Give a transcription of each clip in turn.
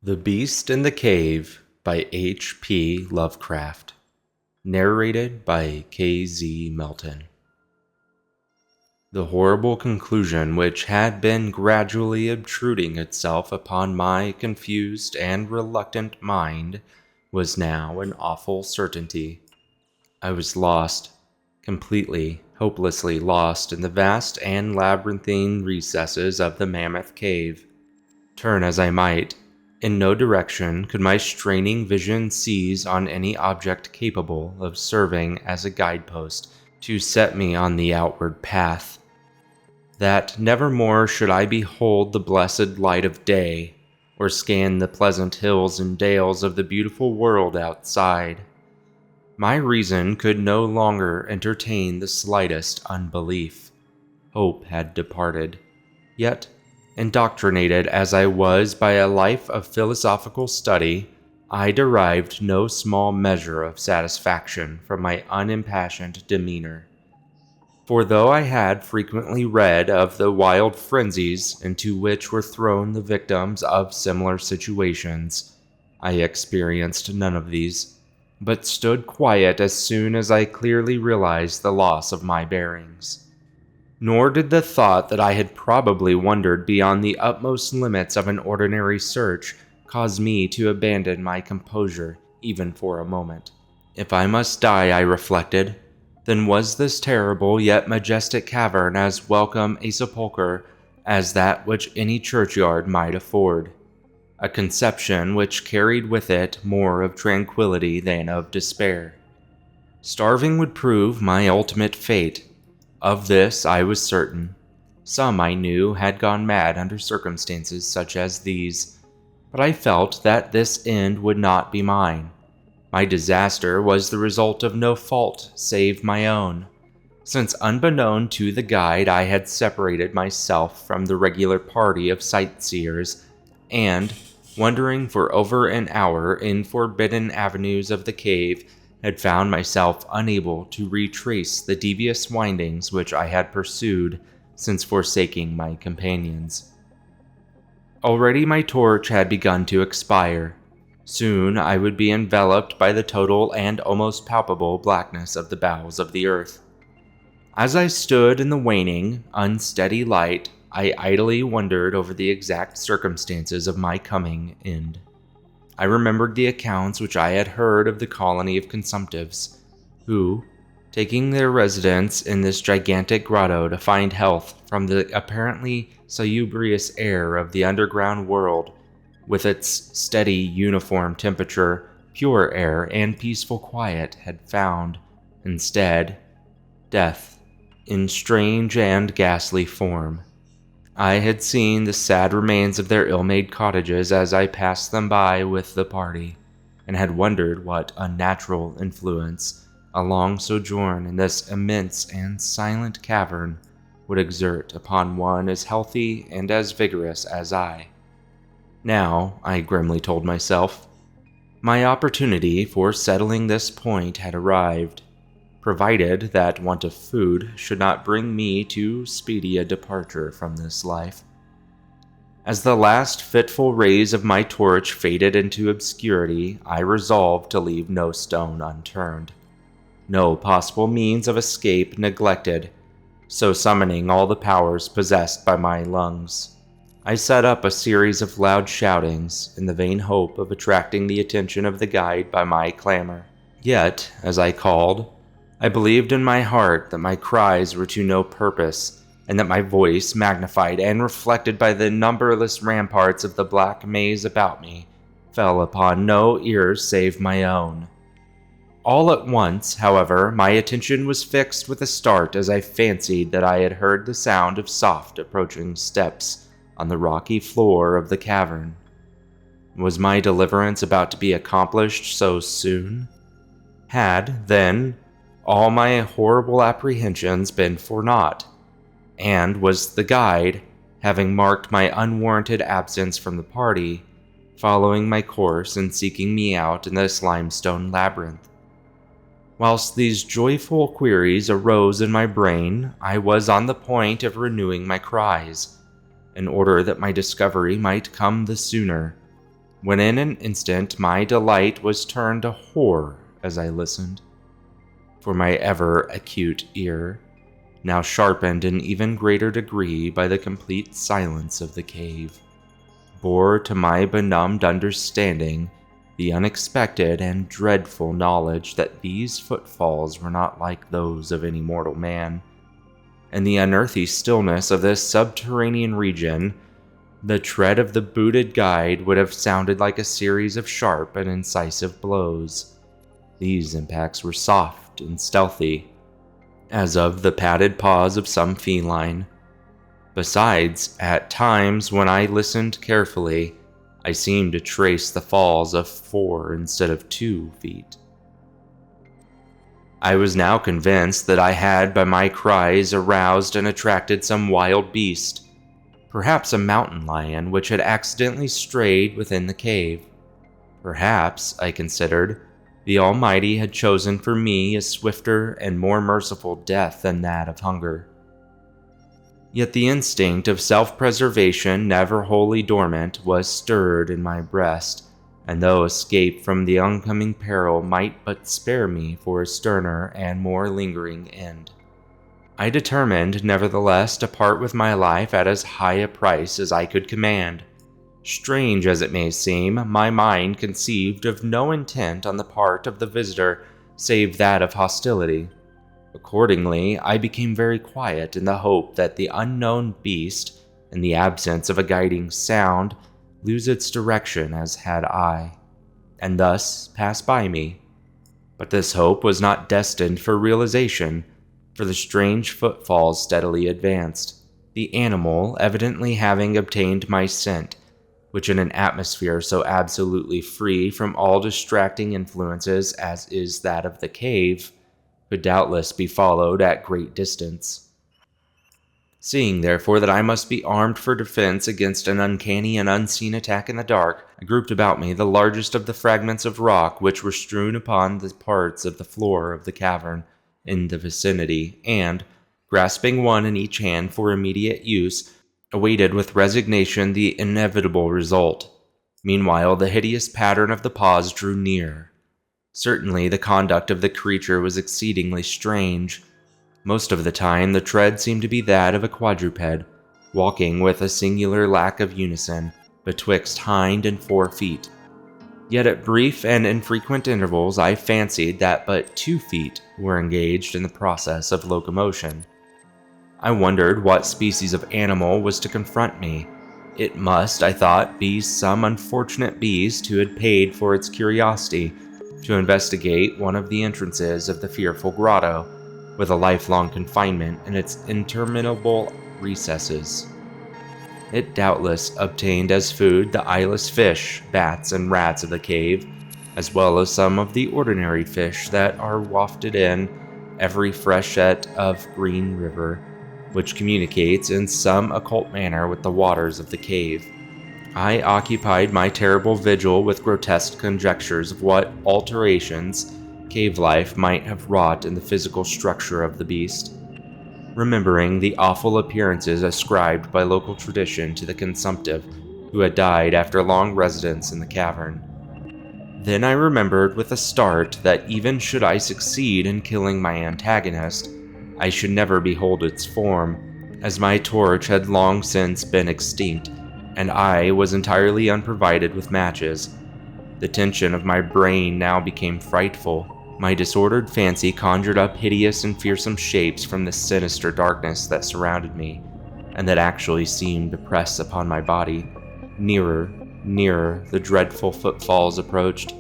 The Beast in the Cave by H.P. Lovecraft. Narrated by K.Z. Melton. The horrible conclusion which had been gradually obtruding itself upon my confused and reluctant mind was now an awful certainty. I was lost, completely, hopelessly lost in the vast and labyrinthine recesses of the mammoth cave. Turn as I might, in no direction could my straining vision seize on any object capable of serving as a guidepost to set me on the outward path. That nevermore should I behold the blessed light of day, or scan the pleasant hills and dales of the beautiful world outside. My reason could no longer entertain the slightest unbelief. Hope had departed. Yet, indoctrinated as I was by a life of philosophical study, I derived no small measure of satisfaction from my unimpassioned demeanor. For though I had frequently read of the wild frenzies into which were thrown the victims of similar situations, I experienced none of these, but stood quiet as soon as I clearly realized the loss of my bearings. Nor did the thought that I had probably wandered beyond the utmost limits of an ordinary search cause me to abandon my composure even for a moment. If I must die, I reflected, then was this terrible yet majestic cavern as welcome a sepulchre as that which any churchyard might afford, a conception which carried with it more of tranquility than of despair. Starving would prove my ultimate fate. Of this I was certain. Some, I knew, had gone mad under circumstances such as these, but I felt that this end would not be mine. My disaster was the result of no fault save my own, since unbeknown to the guide I had separated myself from the regular party of sightseers, and, wandering for over an hour in forbidden avenues of the cave, had found myself unable to retrace the devious windings which I had pursued since forsaking my companions. Already my torch had begun to expire. Soon I would be enveloped by the total and almost palpable blackness of the bowels of the earth. As I stood in the waning, unsteady light, I idly wondered over the exact circumstances of my coming end. I remembered the accounts which I had heard of the colony of consumptives, who, taking their residence in this gigantic grotto to find health from the apparently salubrious air of the underground world, with its steady, uniform temperature, pure air, and peaceful quiet, had found, instead, death in strange and ghastly form. I had seen the sad remains of their ill-made cottages as I passed them by with the party, and had wondered what unnatural influence a long sojourn in this immense and silent cavern would exert upon one as healthy and as vigorous as I. Now, I grimly told myself, my opportunity for settling this point had arrived, provided that want of food should not bring me too speedy a departure from this life. As the last fitful rays of my torch faded into obscurity, I resolved to leave no stone unturned, no possible means of escape neglected, so summoning all the powers possessed by my lungs, I set up a series of loud shoutings in the vain hope of attracting the attention of the guide by my clamor. Yet, as I called, I believed in my heart that my cries were to no purpose, and that my voice, magnified and reflected by the numberless ramparts of the black maze about me, fell upon no ears save my own. All at once, however, my attention was fixed with a start as I fancied that I had heard the sound of soft approaching steps on the rocky floor of the cavern. Was my deliverance about to be accomplished so soon? Had, then, all my horrible apprehensions been for naught, and was the guide, having marked my unwarranted absence from the party, following my course and seeking me out in this limestone labyrinth? Whilst these joyful queries arose in my brain, I was on the point of renewing my cries, in order that my discovery might come the sooner, when in an instant my delight was turned to horror as I listened. For my ever acute ear, now sharpened in even greater degree by the complete silence of the cave, bore to my benumbed understanding the unexpected and dreadful knowledge that these footfalls were not like those of any mortal man. In the unearthly stillness of this subterranean region, the tread of the booted guide would have sounded like a series of sharp and incisive blows. These impacts were soft and stealthy, as of the padded paws of some feline. Besides, at times when I listened carefully, I seemed to trace the falls of 4 instead of 2 feet. I was now convinced that I had by my cries aroused and attracted some wild beast, perhaps a mountain lion which had accidentally strayed within the cave. Perhaps, I considered, the Almighty had chosen for me a swifter and more merciful death than that of hunger. Yet the instinct of self-preservation, never wholly dormant, was stirred in my breast, and though escape from the oncoming peril might but spare me for a sterner and more lingering end, I determined, nevertheless, to part with my life at as high a price as I could command. Strange as it may seem, my mind conceived of no intent on the part of the visitor save that of hostility. Accordingly, I became very quiet in the hope that the unknown beast, in the absence of a guiding sound, lose its direction as had I, and thus pass by me. But this hope was not destined for realization, for the strange footfalls steadily advanced, the animal evidently having obtained my scent, which in an atmosphere so absolutely free from all distracting influences as is that of the cave, could doubtless be followed at great distance. Seeing, therefore, that I must be armed for defense against an uncanny and unseen attack in the dark, I grouped about me the largest of the fragments of rock which were strewn upon the parts of the floor of the cavern in the vicinity, and, grasping one in each hand for immediate use, awaited with resignation the inevitable result. Meanwhile, the hideous pattern of the paws drew near. Certainly, the conduct of the creature was exceedingly strange. Most of the time, the tread seemed to be that of a quadruped, walking with a singular lack of unison betwixt hind and 4 feet. Yet at brief and infrequent intervals, I fancied that but 2 feet were engaged in the process of locomotion. I wondered what species of animal was to confront me. It must, I thought, be some unfortunate beast who had paid for its curiosity to investigate one of the entrances of the fearful grotto, with a lifelong confinement in its interminable recesses. It doubtless obtained as food the eyeless fish, bats, and rats of the cave, as well as some of the ordinary fish that are wafted in every freshet of Green River, which communicates in some occult manner with the waters of the cave. I occupied my terrible vigil with grotesque conjectures of what alterations cave life might have wrought in the physical structure of the beast, remembering the awful appearances ascribed by local tradition to the consumptive who had died after long residence in the cavern. Then I remembered with a start that even should I succeed in killing my antagonist, I should never behold its form, as my torch had long since been extinct, and I was entirely unprovided with matches. The tension of my brain now became frightful. My disordered fancy conjured up hideous and fearsome shapes from the sinister darkness that surrounded me, and that actually seemed to press upon my body. Nearer, nearer, the dreadful footfalls approached.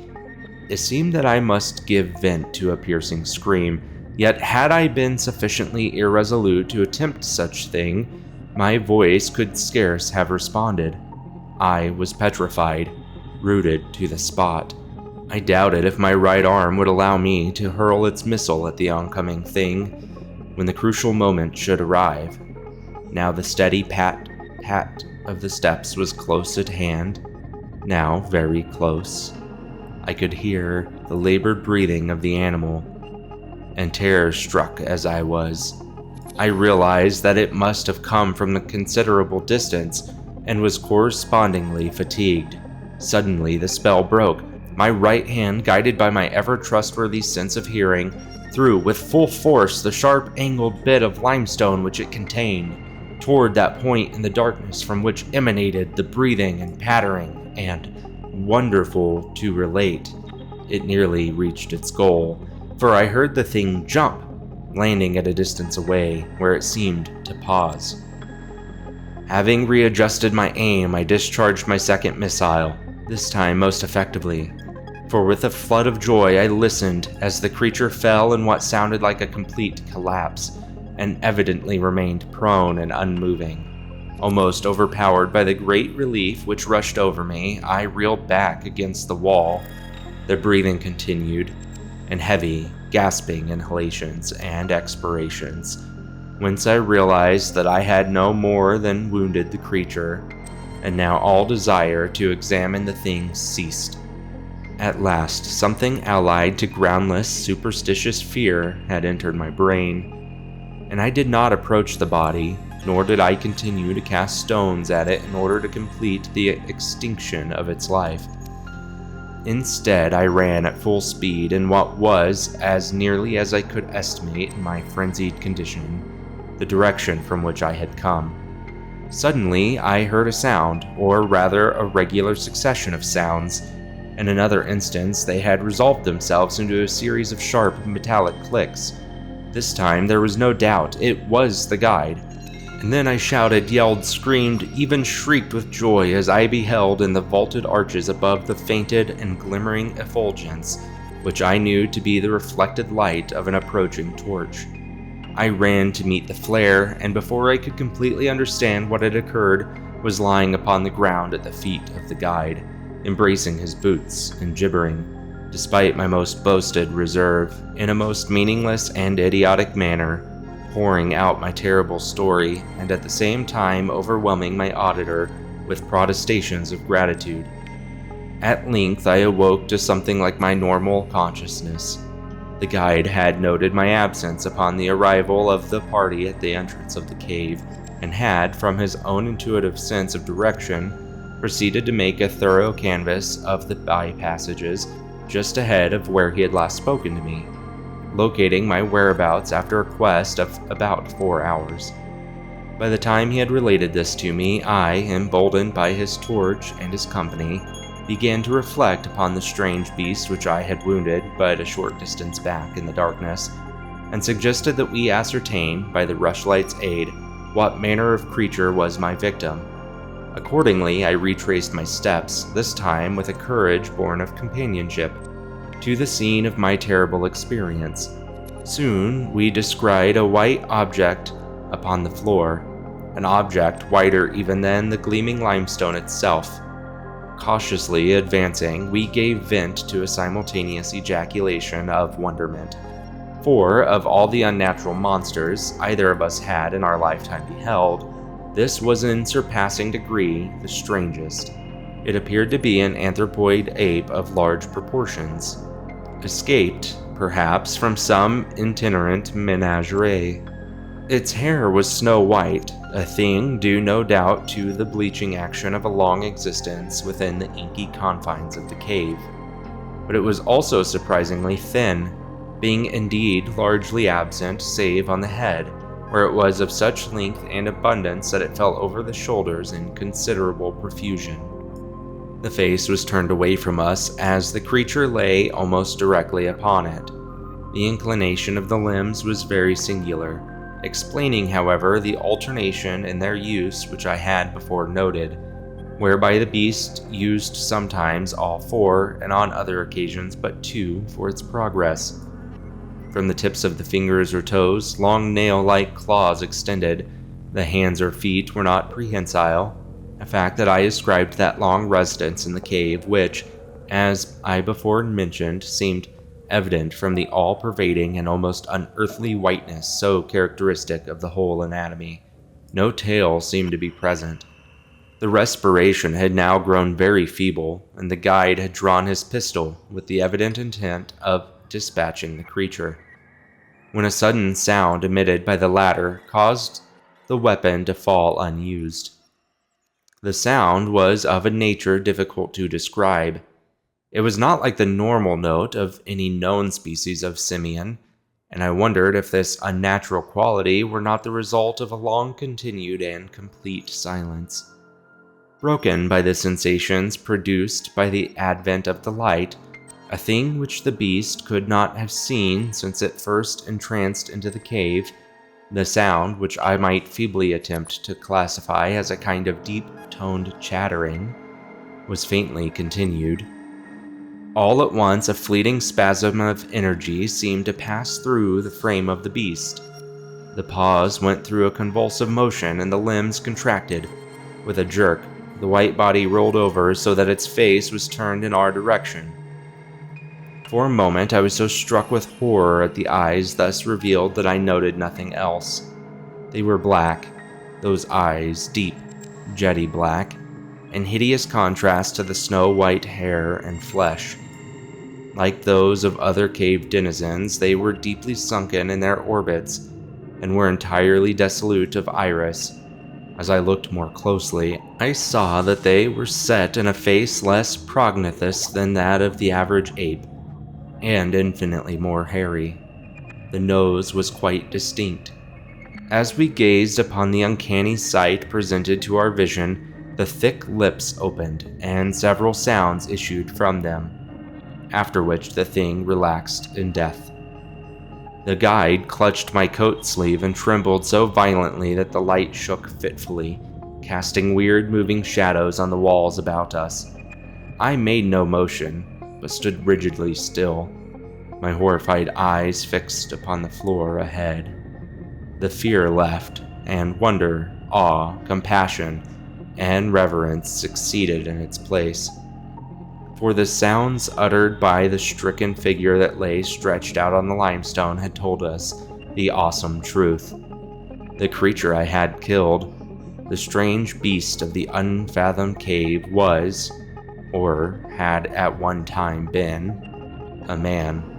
It seemed that I must give vent to a piercing scream, yet had I been sufficiently irresolute to attempt such thing, my voice could scarce have responded. I was petrified, rooted to the spot. I doubted if my right arm would allow me to hurl its missile at the oncoming thing when the crucial moment should arrive. Now the steady pat, pat of the steps was close at hand, now very close. I could hear the labored breathing of the animal, and terror-struck as I was, I realized that it must have come from a considerable distance and was correspondingly fatigued. Suddenly, the spell broke. My right hand, guided by my ever-trustworthy sense of hearing, threw with full force the sharp-angled bit of limestone which it contained, toward that point in the darkness from which emanated the breathing and pattering, and, wonderful to relate, it nearly reached its goal, for I heard the thing jump, landing at a distance away, where it seemed to pause. Having readjusted my aim, I discharged my second missile, this time most effectively, for with a flood of joy I listened as the creature fell in what sounded like a complete collapse, and evidently remained prone and unmoving. Almost overpowered by the great relief which rushed over me, I reeled back against the wall. The breathing continued, in heavy, gasping inhalations and expirations, whence I realized that I had no more than wounded the creature, and now all desire to examine the thing ceased. At last, something allied to groundless, superstitious fear had entered my brain, and I did not approach the body, nor did I continue to cast stones at it in order to complete the extinction of its life. Instead, I ran at full speed in what was, as nearly as I could estimate in my frenzied condition, the direction from which I had come. Suddenly, I heard a sound, or rather a regular succession of sounds. In another instance, they had resolved themselves into a series of sharp, metallic clicks. This time, there was no doubt, it was the guide. And then I shouted, yelled, screamed, even shrieked with joy as I beheld in the vaulted arches above the fainted and glimmering effulgence, which I knew to be the reflected light of an approaching torch. I ran to meet the flare, and before I could completely understand what had occurred, was lying upon the ground at the feet of the guide, embracing his boots and gibbering, despite my most boasted reserve, in a most meaningless and idiotic manner, pouring out my terrible story, and at the same time overwhelming my auditor with protestations of gratitude. At length I awoke to something like my normal consciousness. The guide had noted my absence upon the arrival of the party at the entrance of the cave, and had, from his own intuitive sense of direction, proceeded to make a thorough canvass of the by-passages just ahead of where he had last spoken to me, locating my whereabouts after a quest of about 4 hours. By the time he had related this to me, I, emboldened by his torch and his company, began to reflect upon the strange beast which I had wounded but a short distance back in the darkness, and suggested that we ascertain, by the rushlight's aid, what manner of creature was my victim. Accordingly, I retraced my steps, this time with a courage born of companionship, to the scene of my terrible experience. Soon we descried a white object upon the floor, an object whiter even than the gleaming limestone itself. Cautiously advancing, we gave vent to a simultaneous ejaculation of wonderment, for of all the unnatural monsters either of us had in our lifetime beheld, this was in surpassing degree the strangest. It appeared to be an anthropoid ape of large proportions, escaped, perhaps, from some itinerant menagerie. Its hair was snow-white, a thing due no doubt to the bleaching action of a long existence within the inky confines of the cave. But it was also surprisingly thin, being indeed largely absent save on the head, where it was of such length and abundance that it fell over the shoulders in considerable profusion. The face was turned away from us as the creature lay almost directly upon it. The inclination of the limbs was very singular, explaining, however, the alternation in their use which I had before noted, whereby the beast used sometimes all four, and on other occasions but two, for its progress. From the tips of the fingers or toes, long nail-like claws extended. The hands or feet were not prehensile, a fact that I ascribed to that long residence in the cave which, as I before mentioned, seemed evident from the all-pervading and almost unearthly whiteness so characteristic of the whole anatomy. No tail seemed to be present. The respiration had now grown very feeble, and the guide had drawn his pistol with the evident intent of dispatching the creature, when a sudden sound emitted by the latter caused the weapon to fall unused. The sound was of a nature difficult to describe. It was not like the normal note of any known species of simian, and I wondered if this unnatural quality were not the result of a long continued and complete silence, broken by the sensations produced by the advent of the light, a thing which the beast could not have seen since it first entranced into the cave. The sound, which I might feebly attempt to classify as a kind of deep-toned chattering, was faintly continued. All at once, a fleeting spasm of energy seemed to pass through the frame of the beast. The paws went through a convulsive motion and the limbs contracted. With a jerk, the white body rolled over so that its face was turned in our direction. For a moment, I was so struck with horror at the eyes thus revealed that I noted nothing else. They were black, those eyes, deep, jetty black, in hideous contrast to the snow-white hair and flesh. Like those of other cave denizens, they were deeply sunken in their orbits, and were entirely desolate of iris. As I looked more closely, I saw that they were set in a face less prognathous than that of the average ape, and infinitely more hairy. The nose was quite distinct. As we gazed upon the uncanny sight presented to our vision, the thick lips opened, and several sounds issued from them, after which the thing relaxed in death. The guide clutched my coat sleeve and trembled so violently that the light shook fitfully, casting weird moving shadows on the walls about us. I made no motion, but stood rigidly still, my horrified eyes fixed upon the floor ahead. The fear left, and wonder, awe, compassion, and reverence succeeded in its place. For the sounds uttered by the stricken figure that lay stretched out on the limestone had told us the awesome truth. The creature I had killed, the strange beast of the unfathomed cave, was, or had at one time been, a man.